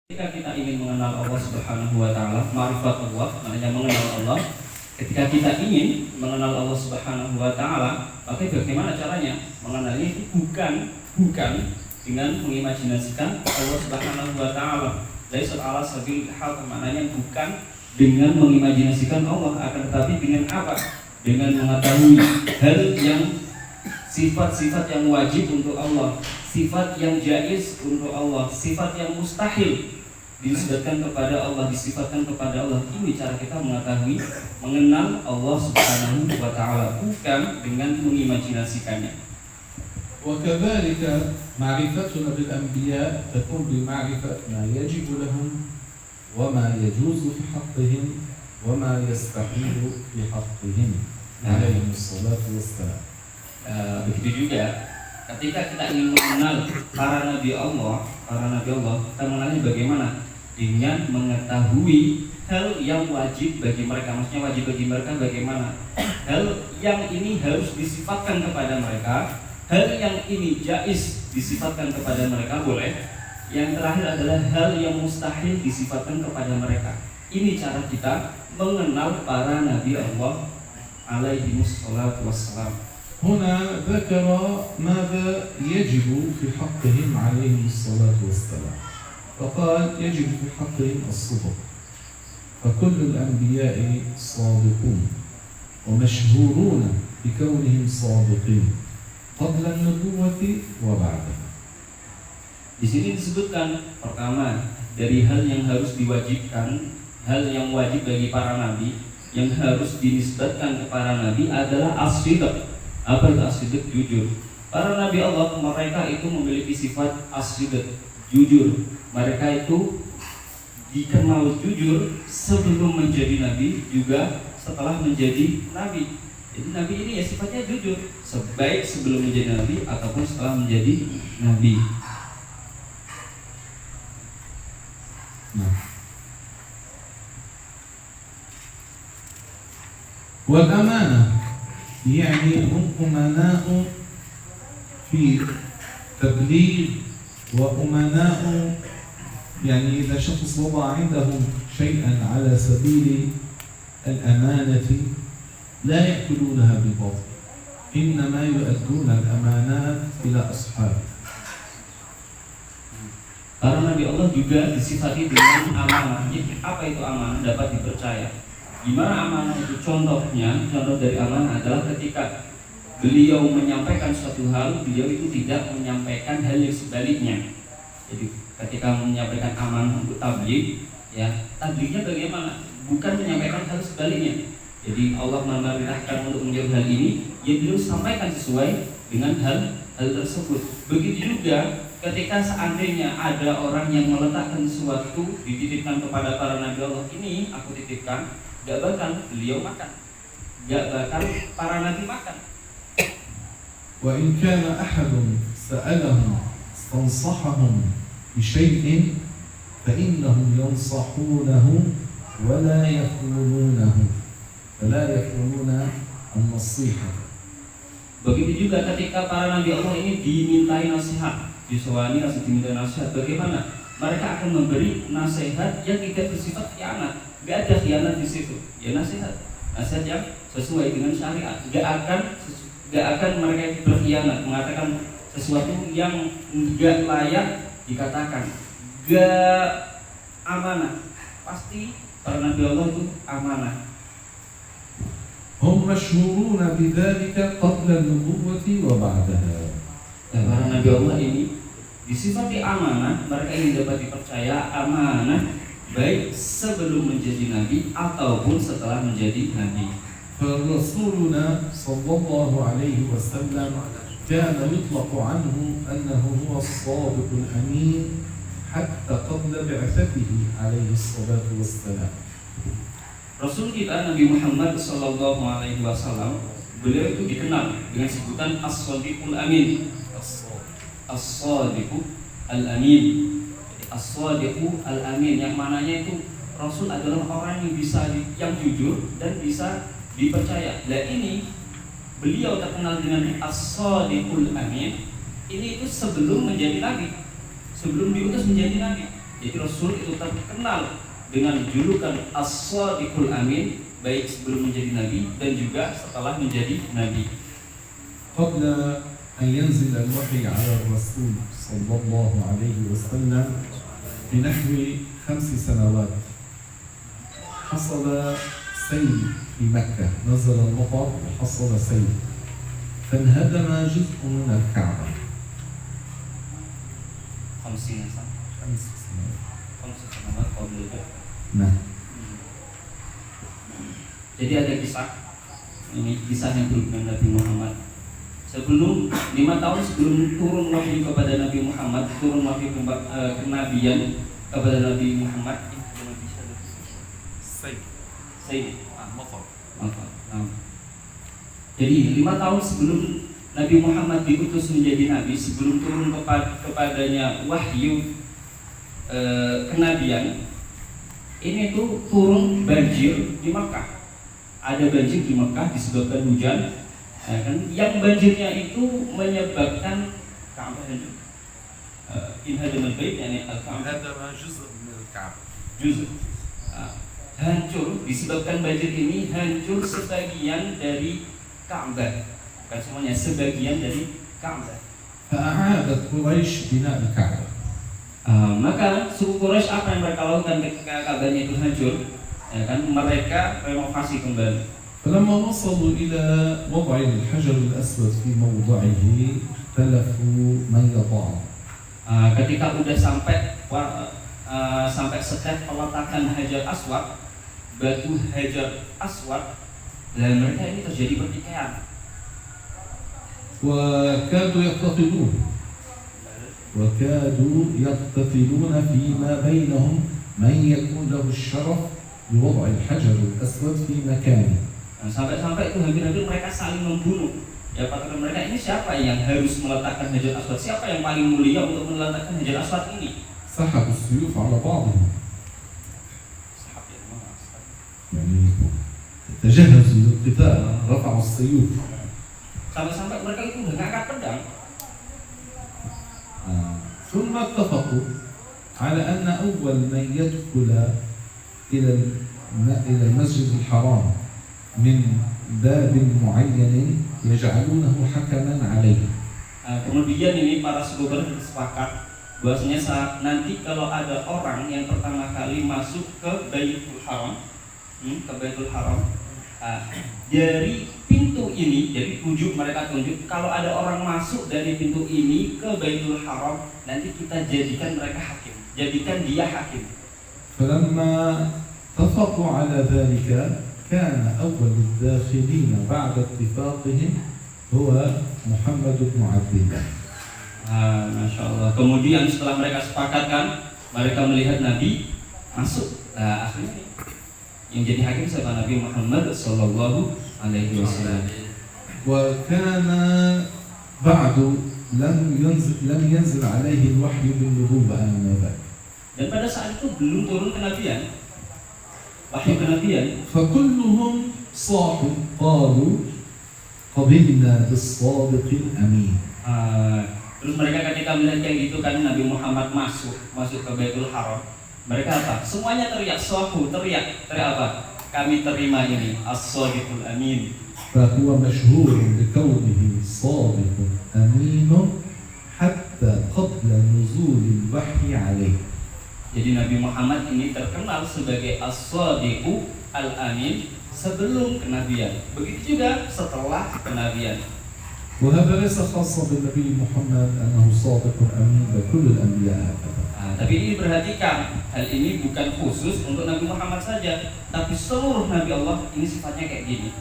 Ketika kita ingin mengenal Allah Subhanahu wa taala, ma'rifat Allah, maknanya mengenal Allah. Ketika kita ingin mengenal Allah Subhanahu wa taala, maka bagaimana caranya? Mengenalnya itu bukan dengan mengimajinasikan Allah Subhanahu wa taala. Laisa ala sabil hal, maknanya bukan dengan mengimajinasikan Allah, akan tetapi dengan apa? Dengan mengetahui hal yang sifat-sifat yang wajib untuk Allah, sifat yang jaiz untuk Allah, sifat yang mustahil disebutkan kepada Allah, disifatkan kepada Allah. Ini cara kita mengetahui, mengenal Allah Subhanahu wa taala, bukan dengan mengimajinasikannya. وكذلك معرفتنا بالأنبياء تكون بمعرفة ما يجب لهم وما يجوز في حقهم وما يستحيل في حقهم عليهم الصلاة والسلام. Begitu juga ketika kita ingin mengenal para nabi Allah, kita mengenalnya bagaimana? Dengan mengetahui hal yang wajib bagi mereka. Maksudnya wajib bagi mereka bagaimana? Hal yang ini harus disifatkan kepada mereka, hal yang ini jaiz disifatkan kepada mereka, boleh. Yang terakhir adalah hal yang mustahil disifatkan kepada mereka. Ini cara kita mengenal para nabi Allah alaihimus salatu wassalam. هنا ذكر ماذا يجب في حقهم عليهم الصلاة والسلام، فقال يجب في حقهم الصدق، فكل الأنبياء صادقون ومشهورون بكونهم صادقين قبل النبوة وبعدها. Di sini disebutkan pertama dari hal yang harus diwajibkan, hal yang wajib bagi para nabi, yang harus dinisbatkan kepada nabi adalah as-sidq. Apa itu as-sidq? Jujur. Para nabi Allah mereka itu memiliki sifat as-sidq, jujur. Mereka itu dikenal jujur sebelum menjadi nabi, juga setelah menjadi nabi. Jadi nabi ini ya sifatnya jujur, baik sebelum menjadi nabi ataupun setelah menjadi nabi. والأمانة يعني هم أمناء في تبليغ، وأمناء يعني إذا شخص وضع عندهم شيئا على سبيل الأمانة لا يأكلونها بالباطل، إنما يؤدون الأمانات إلى أصحابها. Para nabi Allah juga disifati dengan amanah. Jadi apa itu amanah? Dapat dipercaya. Gimana amanah itu? Contoh dari amanah adalah ketika beliau menyampaikan suatu hal, beliau itu tidak menyampaikan hal yang sebaliknya. Jadi ketika menyampaikan amanah untuk tabligh, ya tablighnya bagaimana? Bukan menyampaikan hal sebaliknya. Jadi Allah memerintahkan untuk menjawab hal ini, ya beliau sampaikan sesuai dengan hal tersebut. Begitu juga ketika seandainya ada orang yang meletakkan sesuatu dititipkan kepada para nabi Allah, ini aku titipkan, gak bakal beliau makan, gak bakal para nabi makan. وإن كان أحد سألهم استنصحهم بشيء فإنهم ينصحونه ولا يخونونه فلا يخونون النصيحة. Begitu juga ketika para nabi Allah ini dimintai nasihat, disewani dimintai nasihat, bagaimana? Mereka akan memberi nasihat yang tidak bersifat khianat. Gak ada khianat di situ. Ya nasihat yang sesuai dengan syariat. Gak akan mereka berkhianat, mengatakan sesuatu yang gak layak dikatakan. Gak amanah. Pasti para nabi Allah itu amanah. هم مشهورون بذلك قبل النبوة وبعدها. Para nabi Allah ini disifati amanah, mereka ini dapat dipercaya amanah baik sebelum menjadi nabi ataupun setelah menjadi nabi. فرسولنا صلى الله عليه وسلم كان يطلق عنه أنه هو الصادق الأمين حتى قبل بعثته عليه الصلاة والسلام. Rasul kita Nabi Muhammad Sallallahu Alaihi Wasallam, beliau itu dikenal dengan sebutan As-Sadiqul Amin. As-Sadiqul Amin. As-Sadiqul Amin yang mananya itu Rasul adalah orang yang jujur dan bisa dipercaya. Nah ini beliau terkenal dengan As-Sadiqul Amin. Ini itu sebelum menjadi nabi, sebelum diutus menjadi nabi. Jadi Rasul itu terkenal dengan julukan As-Shadiqul Amin, baik sebelum menjadi nabi dan juga setelah menjadi nabi. قبل أن ينزل الوحي على الرسول صلى الله عليه وسلم بنحو 5 سنوات حصل سيل في مكة، نزل المطر وحصل سيل فانهدم جزء من الكعبة. 5 سنوات. نعم. Jadi ada kisah, ini kisah yang berhubungan Nabi Muhammad. Sebelum 5 tahun sebelum turun wahyu kepada Nabi Muhammad, turun wahyu kenabian kepada Nabi Muhammad. Jadi 5 tahun sebelum Nabi Muhammad diutus menjadi nabi, sebelum turun kepadanya wahyu kenabian, ini tuh turun banjir di Makkah. Ada banjir di Makkah disebabkan hujan. Ya kan? Yang banjirnya itu menyebabkan Ka'bah hancur. Inhadamal bait yani al-Ka'bah juz'. Hancur disebabkan banjir ini, hancur sebagian dari Ka'bah. Bukan semuanya, sebagian dari Ka'bah. فأعادت قريش بناء الكعبة. Maka suku Quraisy apa yang mereka lakukan ketika Ka'bahnya itu hancur? Ya kan, mereka renovasi kembali. فلما وصلوا إلى وضع الحجر الأسود في موضعه اختلفوا من يضعه. Ketika udah sampai step peletakan Hajar Aswad, batu Hajar Aswad, dan mereka ini terjadi pertikaian. وكادوا يقتتلون فيما بينهم من يكون له الشرف بوضع الحجر الأسود في مكانه. Sampai-sampai itu hampir-hampir mereka saling membunuh. Ya, kata mereka, ini siapa yang harus meletakkan Hajar Aswad? Siapa yang paling mulia untuk meletakkan Hajar Aswad ini? سحبوا السيوف على بعضهم. يعني تجهزوا للقتال، رفعوا السيوف. Sampai-sampai mereka itu udah ngangkat pedang. ثم اتفقوا على أن أول من يدخل إلى المسجد الحرام من باب معين يجعلونه حكما عليه. Kemudian ini para suku bersepakat bahwasanya saat nanti kalau ada orang yang pertama kali masuk ke Baitul Haram, dari pintu ini, jadi mereka tunjuk kalau ada orang masuk dari pintu ini ke Baitul Haram, nanti kita jadikan mereka hakim, jadikan dia hakim. فلما اتفقوا على ذلك كان أول الداخلين بعد اتفاقهم هو محمد بن عبد الله. Masya Allah. Kemudian setelah mereka sepakatkan, mereka melihat Nabi masuk. Akhirnya yang jadi hakim siapa? Nabi Muhammad Sallallahu Alaihi Wasallam. وكان بعد لم ينزل عليه الوحي بالنبوة آنذاك. Dan pada saat itu belum turun kenabian, wahyu kenabian. فكلهم صاحوا قالوا قبلنا بالصادق الأمين. Terus mereka ketika melihat yang gitu kan Nabi Muhammad masuk ke Baitul Haram, mereka apa? Semuanya teriak sahu, teriak apa? Kami terima ini As-Shadiqul Amin. فهو مشهور بكونه صادق أمين حتى قبل نزول الوحي عليه. Jadi Nabi Muhammad ini terkenal sebagai As-Shadiqu Al-Amin sebelum kenabian. Begitu juga setelah kenabian. وهذا ليس خاصا بالنبي محمد أنه صادق أمين لكل الأنبياء. Tapi ini diperhatikan, hal ini bukan khusus untuk Nabi Muhammad saja, tapi seluruh Nabi Allah ini sifatnya kayak gini.